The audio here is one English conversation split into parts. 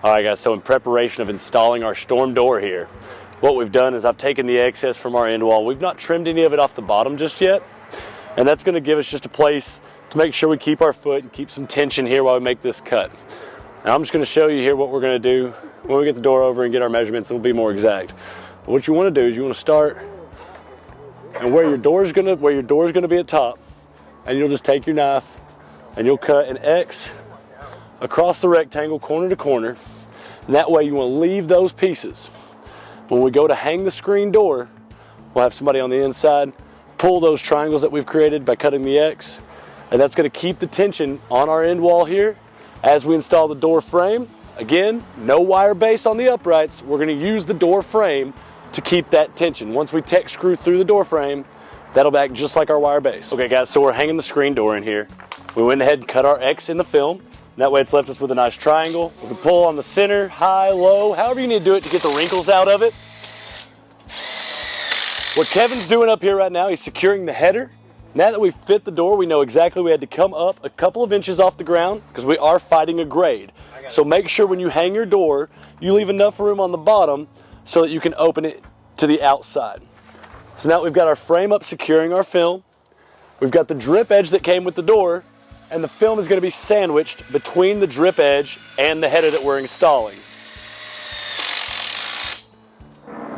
All right guys, so in preparation of installing our storm door here, what we've done is I've taken the excess from our end wall. We've not trimmed any of it off the bottom just yet, and that's going to give us just a place to make sure we keep our foot and keep some tension here while we make this cut. Now I'm just going to show you here what we're going to do when we get the door over and get our measurements. It'll be more exact. But what you want to do is you want to start and where your door is going to be at top, and you'll just take your knife and you'll cut an X across the rectangle, corner to corner. And that way you want to leave those pieces. When we go to hang the screen door, we'll have somebody on the inside pull those triangles that we've created by cutting the X, and that's going to keep the tension on our end wall here as we install the door frame. Again, no wire base on the uprights. We're going to use the door frame to keep that tension. Once we tech screw through the door frame, that'll act just like our wire base. Okay guys, so we're hanging the screen door in here. We went ahead and cut our X in the film. That way it's left us with a nice triangle. We can pull on the center, high, low, however you need to do it to get the wrinkles out of it. What Kevin's doing up here right now, he's securing the header. Now that we've fit the door, we know exactly we had to come up a couple of inches off the ground because we are fighting a grade. So make sure when you hang your door, you leave enough room on the bottom so that you can open it to the outside. So now we've got our frame up securing our film. We've got the drip edge that came with the door, and the film is going to be sandwiched between the drip edge and the header that we're installing.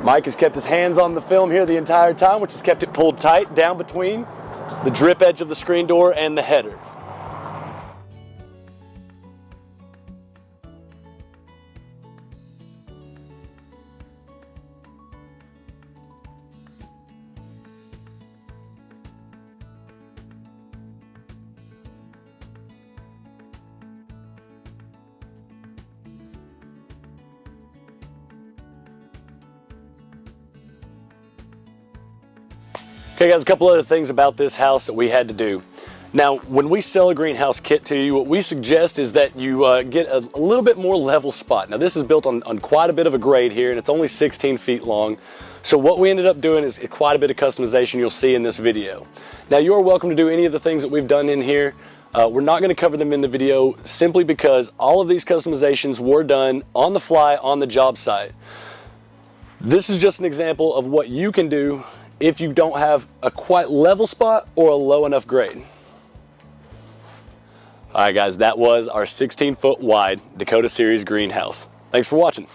Mike has kept his hands on the film here the entire time, which has kept it pulled tight down between the drip edge of the screen door and the header. Okay guys, a couple other things about this house that we had to do. Now, when we sell a greenhouse kit to you, what we suggest is that you get a little bit more level spot. Now this is built on quite a bit of a grade here, and it's only 16 feet long. So what we ended up doing is quite a bit of customization you'll see in this video. Now you're welcome to do any of the things that we've done in here. We're not going to cover them in the video simply because all of these customizations were done on the fly on the job site. This is just an example of what you can do if you don't have a quite level spot or a low enough grade. All right guys, that was our 16-foot wide Dakota Series greenhouse. Thanks for watching.